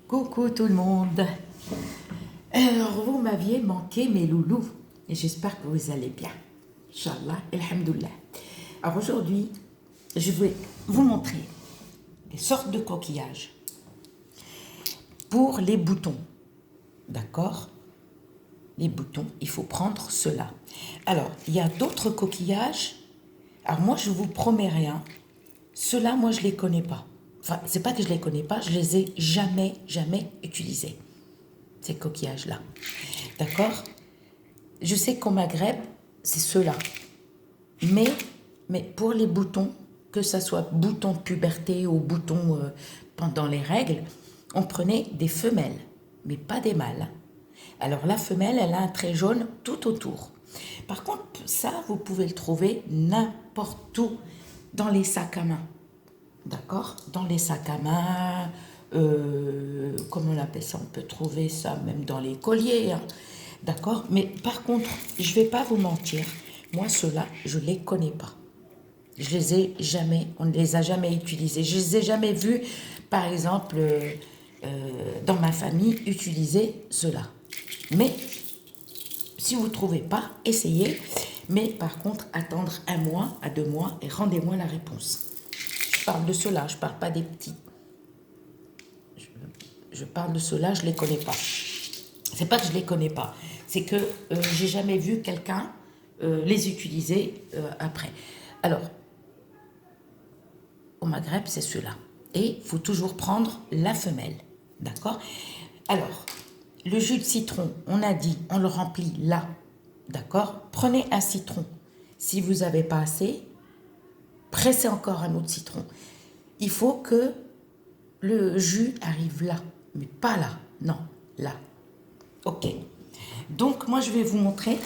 Coucou tout le monde. Alors, vous m'aviez manqué mes loulous et j'espère que vous allez bien. Inch'Allah, alhamdoulilah. Alors aujourd'hui, je vais vous montrer des sortes de coquillages pour les boutons. D'accord? Les boutons, il faut prendre cela. Alors, il y a d'autres coquillages. Alors moi, je vous promets rien. Ceux-là, moi, je les connais pas. Enfin, c'est pas que je les connais pas, je les ai jamais utilisés. Ces coquillages-là. D'accord? Je sais qu'au Maghreb, c'est ceux-là. Mais pour les boutons, que ce soit bouton de puberté ou bouton pendant les règles, on prenait des femelles, mais pas des mâles. Alors la femelle, elle a un trait jaune tout autour. Par contre, ça, vous pouvez le trouver n'importe où dans les sacs à main. D'accord? Dans les sacs à main, comment on appelle ça? On peut trouver ça même dans les colliers. Hein. D'accord? Mais par contre, je ne vais pas vous mentir. Moi, ceux-là, je ne les connais pas. Je les ai jamais, on ne les a jamais utilisés. Je les ai jamais vus, par exemple, dans ma famille, utiliser cela. Mais si vous ne trouvez pas, essayez. Mais par contre, attendre 1 mois à 2 mois et rendez-moi la réponse. Je parle de ceux-là, je ne parle pas des petits. Je parle de ceux-là, je ne les connais pas. C'est pas que je ne les connais pas, c'est que j'ai jamais vu quelqu'un les utiliser après. Alors, au Maghreb, c'est ceux-là. Et il faut toujours prendre la femelle. D'accord? Alors, le jus de citron, on a dit, on le remplit là. D'accord? Prenez un citron. Si vous n'avez pas assez, pressez encore un autre citron. Il faut que le jus arrive là, mais pas là. Non, là. Ok. Donc, moi, je vais vous montrer.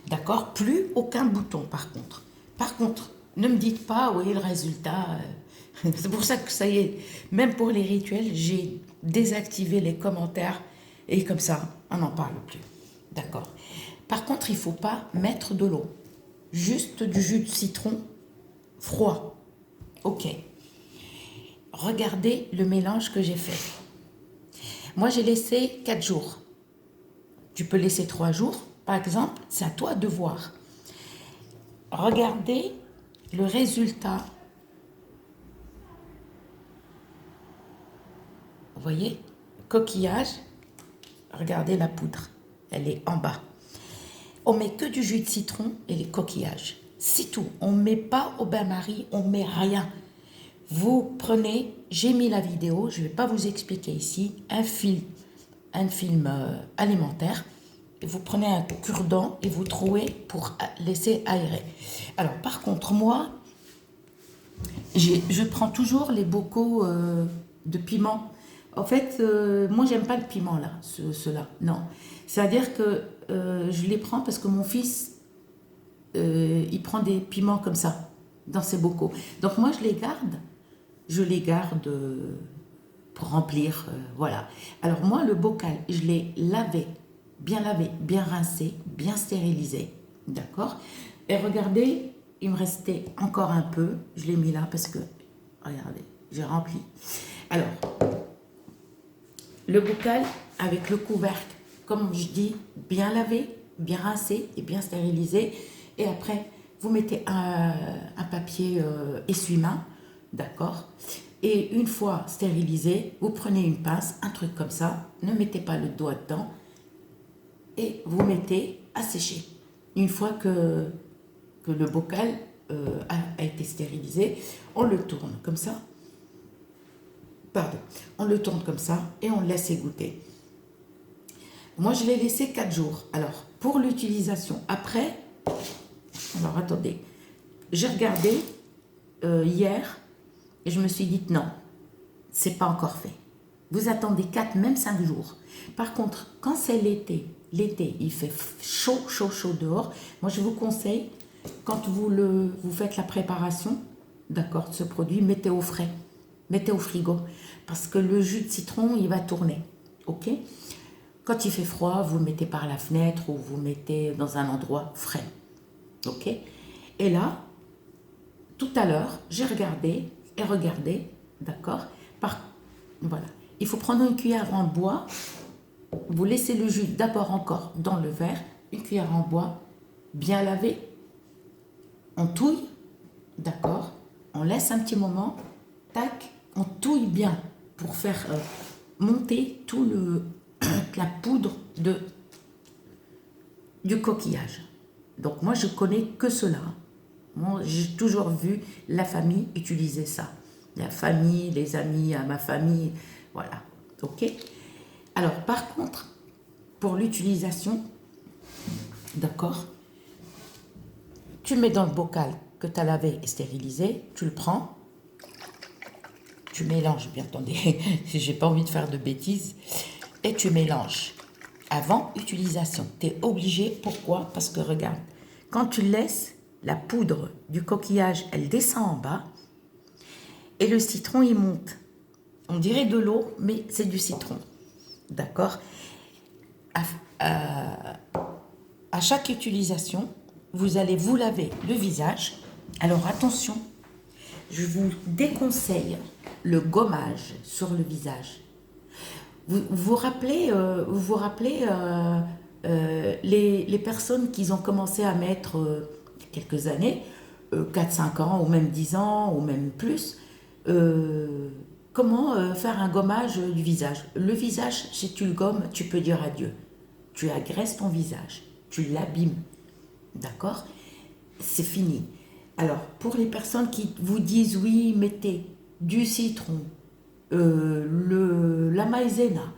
D'accord? Plus aucun bouton, par contre. Par contre, ne me dites pas, oui, le résultat... c'est pour ça que ça y est, même pour les rituels, j'ai désactivé les commentaires et comme ça, on n'en parle plus. D'accord? Par contre, il ne faut pas mettre de l'eau. Juste du jus de citron froid. Ok. Regardez le mélange que j'ai fait. Moi, j'ai laissé 4 jours. Tu peux laisser 3 jours, par exemple. C'est à toi de voir. Regardez le résultat. Vous voyez? Coquillage. Regardez la poudre. Elle est en bas. On met que du jus de citron et les coquillages. C'est tout. On ne met pas au bain-marie, on ne met rien. Vous prenez, j'ai mis la vidéo, je ne vais pas vous expliquer ici, un film alimentaire. Et vous prenez un cure-dent et vous trouez pour laisser aérer. Alors par contre, moi, je prends toujours les bocaux de piment. En fait, moi, j'aime pas le piment, là, ceux-là. Non. C'est-à-dire que je les prends parce que mon fils, il prend des piments comme ça, dans ses bocaux. Donc, moi, je les garde. Je les garde pour remplir, voilà. Alors, moi, le bocal, je l'ai lavé, bien rincé, bien stérilisé. D'accord? Et regardez, il me restait encore un peu. Je l'ai mis là parce que, regardez, j'ai rempli. Alors, le bocal avec le couvercle, comme je dis, bien lavé, bien rincé et bien stérilisé. Et après, vous mettez un papier essuie-main, d'accord? Et une fois stérilisé, vous prenez une pince, un truc comme ça, ne mettez pas le doigt dedans, et vous mettez à sécher. Une fois que le bocal a été stérilisé, on le tourne comme ça. Pardon, on le tourne comme ça et on le laisse égoutter. Moi, je l'ai laissé 4 jours. Alors, pour l'utilisation, après, alors attendez, j'ai regardé hier et je me suis dit non, c'est pas encore fait. Vous attendez 4, même 5 jours. Par contre, quand c'est l'été, il fait chaud dehors. Moi, je vous conseille, quand vous faites la préparation, d'accord, de ce produit, mettez au frais. Mettez au frigo, parce que le jus de citron, il va tourner, ok? Quand il fait froid, vous le mettez par la fenêtre ou vous le mettez dans un endroit frais, ok? Et là, tout à l'heure, j'ai regardé, d'accord? il faut prendre une cuillère en bois. Vous laissez le jus d'abord encore dans le verre, une cuillère en bois, bien lavé. On touille, d'accord? On laisse un petit moment, tac, on touille bien pour faire monter la poudre du coquillage. Donc moi je connais que cela. Moi j'ai toujours vu la famille utiliser ça. La famille, les amis à ma famille, voilà. Ok. Alors par contre, pour l'utilisation, d'accord, tu mets dans le bocal que tu as lavé et stérilisé, tu le prends, tu mélanges, bien attendez, j'ai pas envie de faire de bêtises, et tu mélanges. Avant utilisation, tu es obligé, pourquoi? Parce que regarde, quand tu laisses la poudre du coquillage, elle descend en bas, et le citron, il monte. On dirait de l'eau, mais c'est du citron. D'accord? À chaque utilisation, vous allez vous laver le visage. Alors attention, je vous déconseille le gommage sur le visage. Vous vous rappelez, les personnes qui ont commencé à mettre quelques années, 4-5 ans, ou même 10 ans, ou même plus, comment faire un gommage du visage. Le visage, si tu le gommes, tu peux dire adieu. Tu agresses ton visage, tu l'abîmes. D'accord? C'est fini. Alors, pour les personnes qui vous disent, oui, mettez du citron, la maïzena,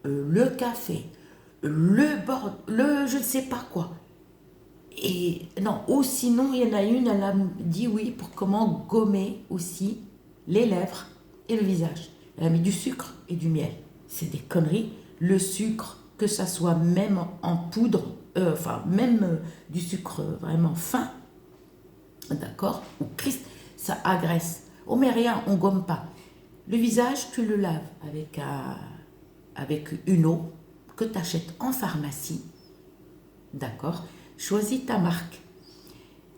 le café, le je ne sais pas quoi. Et non, ou sinon, il y en a une, elle a dit oui pour comment gommer aussi les lèvres et le visage. Elle a mis du sucre et du miel. C'est des conneries. Le sucre, que ça soit même en poudre, même du sucre vraiment fin, d'accord, ou Christ, ça agresse. Oh mais rien, on gomme pas. Le visage, tu le laves avec une eau que tu achètes en pharmacie, d'accord. Choisis ta marque,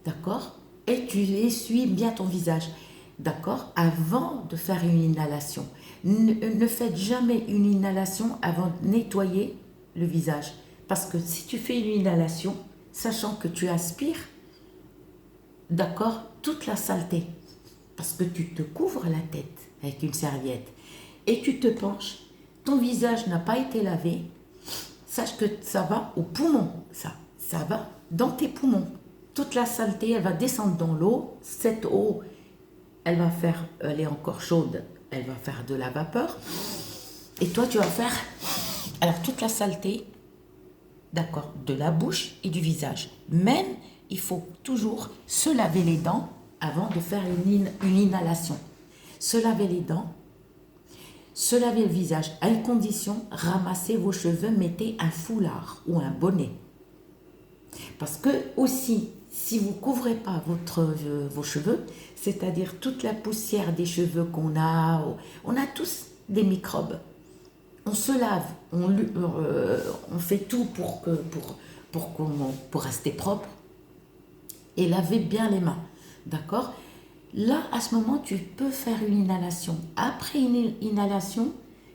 d'accord, et tu essuies bien ton visage, d'accord, avant de faire une inhalation. Ne faites jamais une inhalation avant de nettoyer le visage, parce que si tu fais une inhalation, sachant que tu aspires, d'accord, toute la saleté, parce que tu te couvres la tête avec une serviette et tu te penches, ton visage n'a pas été lavé, sache que ça va au poumon, ça va dans tes poumons. Toute la saleté, elle va descendre dans l'eau. Cette eau, elle est encore chaude, elle va faire de la vapeur. Et toi, tu vas faire, alors toute la saleté, d'accord, de la bouche et du visage. Même, il faut toujours se laver les dents avant de faire une inhalation. Se laver les dents, se laver le visage, à une condition, ramassez vos cheveux, mettez un foulard ou un bonnet. Parce que aussi, si vous ne couvrez pas vos cheveux, c'est-à-dire toute la poussière des cheveux on a tous des microbes. On se lave, on fait tout pour rester propre et laver bien les mains, d'accord? Là, à ce moment, tu peux faire une inhalation. Après une inhalation,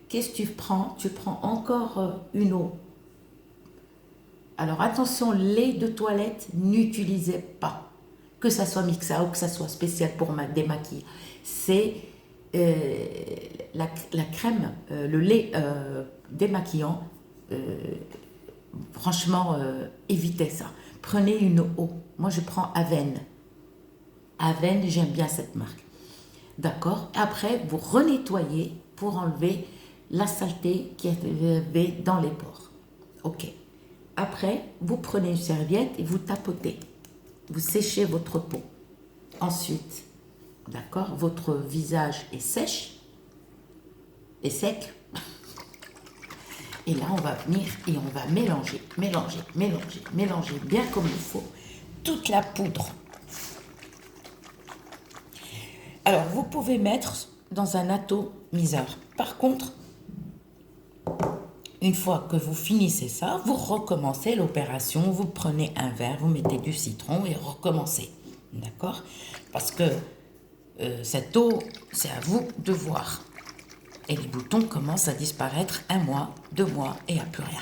qu'est-ce que tu prends? Tu prends encore une eau. Alors attention, lait de toilette, n'utilisez pas. Que ça soit mixa ou que ça soit spécial pour démaquiller. C'est la crème, le lait démaquillant. Franchement, évitez ça. Prenez une eau. Moi, je prends Aven. Aven, j'aime bien cette marque. D'accord? Après, vous renettoyez pour enlever la saleté qui est dans les pores. Ok. Après, vous prenez une serviette et vous tapotez. Vous séchez votre peau. Ensuite, d'accord, votre visage est sèche et sec. Et là, on va venir et on va mélanger bien comme il faut toute la poudre. Alors, vous pouvez mettre dans un atomiseur. Par contre, une fois que vous finissez ça, vous recommencez l'opération, vous prenez un verre, vous mettez du citron et recommencez. D'accord? Parce que cette eau, c'est à vous de voir. Et les boutons commencent à disparaître 1 mois, 2 mois et à plus rien.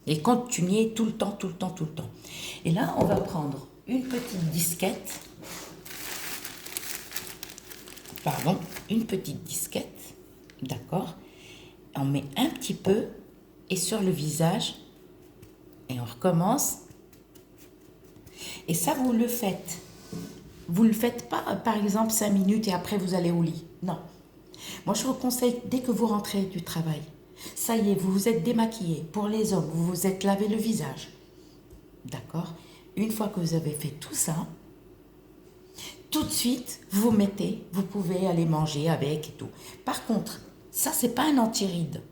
Et continuez tout le temps, tout le temps, tout le temps. Et là, on va prendre une petite disquette. Pardon, une petite disquette. D'accord. On met un petit peu et sur le visage. Et on recommence. Et ça, vous le faites. Vous ne le faites pas, par exemple, 5 minutes et après vous allez au lit. Non. Moi, je vous conseille, dès que vous rentrez du travail, ça y est, vous vous êtes démaquillé. Pour les hommes, vous vous êtes lavé le visage. D'accord? Une fois que vous avez fait tout ça, tout de suite, vous mettez, vous pouvez aller manger avec et tout. Par contre, ça, c'est pas un anti-rides.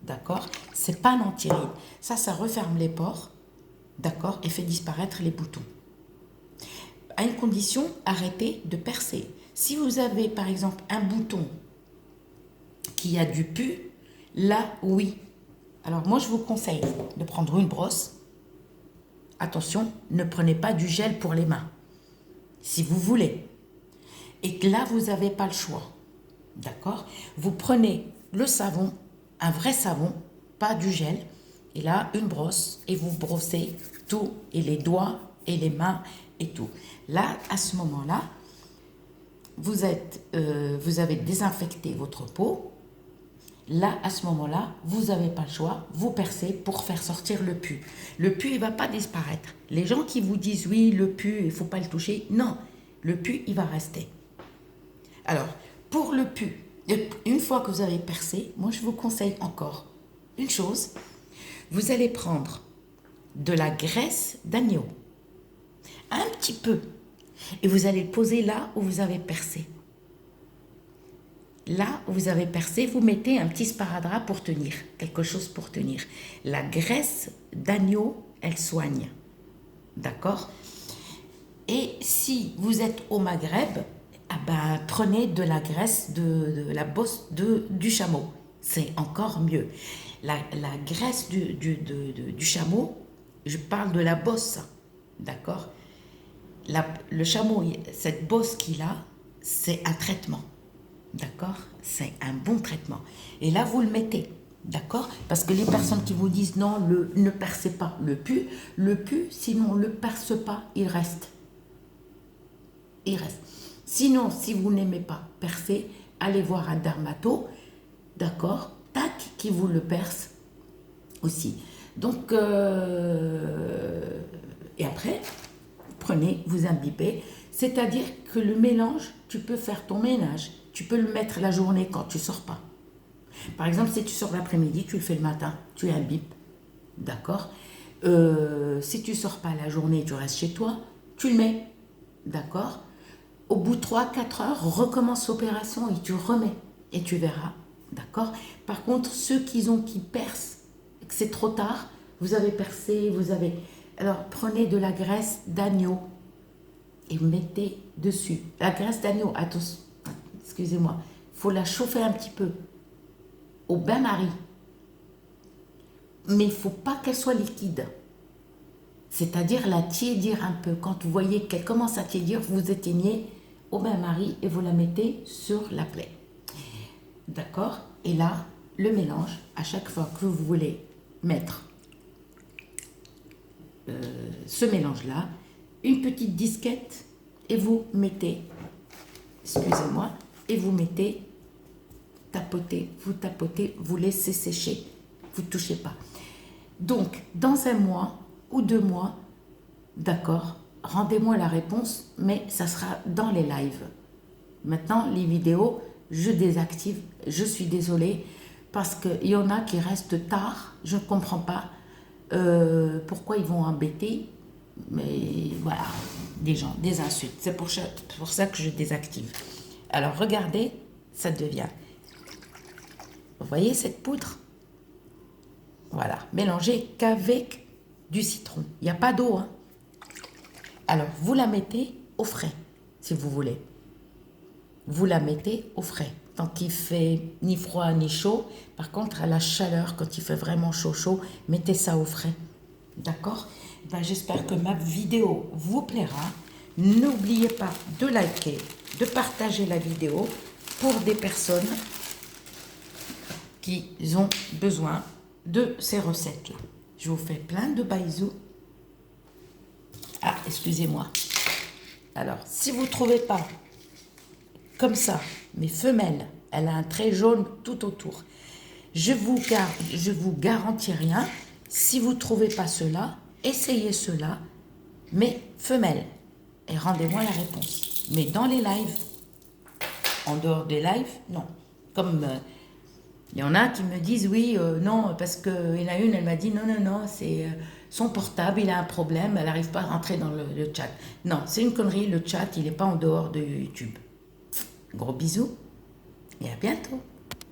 D'accord? C'est pas un anti-rides. Ça referme les pores. D'accord? Et fait disparaître les boutons. À une condition, arrêtez de percer. Si vous avez, par exemple, un bouton qui a du pus, là, oui. Alors, moi, je vous conseille de prendre une brosse. Attention, ne prenez pas du gel pour les mains, si vous voulez. Et que là, vous n'avez pas le choix. D'accord? Vous prenez le savon, un vrai savon, pas du gel. Et là, une brosse, et vous brossez tout, et les doigts, et les mains, et tout. Là, à ce moment-là, vous avez désinfecté votre peau. Là, à ce moment-là, vous n'avez pas le choix, vous percez pour faire sortir le pus. Le pus, il ne va pas disparaître. Les gens qui vous disent, oui, le pus, il ne faut pas le toucher. Non, le pus, il va rester. Alors, pour le pus, une fois que vous avez percé, moi, je vous conseille encore une chose. Vous allez prendre de la graisse d'agneau, un petit peu, et vous allez le poser là où vous avez percé. Là où vous avez percé, vous mettez un petit sparadrap pour tenir, quelque chose pour tenir. La graisse d'agneau, elle soigne. D'accord? Et si vous êtes au Maghreb, ah ben, prenez de la graisse de la bosse du chameau. C'est encore mieux. La graisse du chameau, je parle de la bosse. D'accord? Le chameau, cette bosse qu'il a, c'est un traitement. D'accord? C'est un bon traitement. Et là, vous le mettez. D'accord? Parce que les personnes qui vous disent non, ne percez pas le pus, sinon on ne le perce pas, il reste. Il reste. Sinon, si vous n'aimez pas percer, allez voir un dermato, d'accord? Tac, qui vous le perce aussi. Donc, et après, prenez, vous imbibez. C'est-à-dire que le mélange, tu peux faire ton ménage. Tu peux le mettre la journée quand tu ne sors pas. Par exemple, si tu sors l'après-midi, tu le fais le matin, tu imbibes. D'accord? Si tu ne sors pas la journée, tu restes chez toi, tu le mets. D'accord? Au bout de 3-4 heures, recommence l'opération et tu remets. Et tu verras. D'accord? Par contre, ceux qui percent, que c'est trop tard, vous avez percé, Alors, prenez de la graisse d'agneau et mettez dessus. La graisse d'agneau, attention, excusez-moi, il faut la chauffer un petit peu au bain-marie. Mais il ne faut pas qu'elle soit liquide. C'est-à-dire la tiédir un peu. Quand vous voyez qu'elle commence à tiédir, vous éteignez au bain-marie et vous la mettez sur la plaie. D'accord? Et là, le mélange, à chaque fois que vous voulez mettre ce mélange-là, une petite disquette et vous mettez, excusez-moi, et vous mettez, tapotez, vous laissez sécher, vous ne touchez pas. Donc, dans 1 mois ou 2 mois, d'accord, rendez-moi la réponse, mais ça sera dans les lives. Maintenant, les vidéos, je désactive, je suis désolée, parce qu'il y en a qui restent tard, je ne comprends pas pourquoi ils vont embêter, mais voilà, des gens, des insultes. C'est pour ça que je désactive. Alors, regardez, ça devient. Vous voyez cette poudre? Voilà, mélangez qu'avec du citron. Il n'y a pas d'eau, hein. Alors, vous la mettez au frais, si vous voulez. Vous la mettez au frais. Tant qu'il fait ni froid ni chaud. Par contre, à la chaleur, quand il fait vraiment chaud, mettez ça au frais. D'accord? Ben, j'espère que ma vidéo vous plaira. N'oubliez pas de liker, de partager la vidéo pour des personnes qui ont besoin de ces recettes-là. Je vous fais plein de bisous. Ah, excusez-moi. Alors, si vous ne trouvez pas comme ça, mes femelles, elle a un trait jaune tout autour. Je vous garantis rien. Si vous ne trouvez pas cela, essayez cela, mais femelles. Et rendez-moi la réponse. Mais dans les lives, en dehors des lives, non. Comme il y en a qui me disent oui, non, parce qu'il y en a une, elle m'a dit non, c'est son portable, il a un problème, elle n'arrive pas à rentrer dans le chat. Non, c'est une connerie, le chat, il n'est pas en dehors de YouTube. Gros bisous et à bientôt.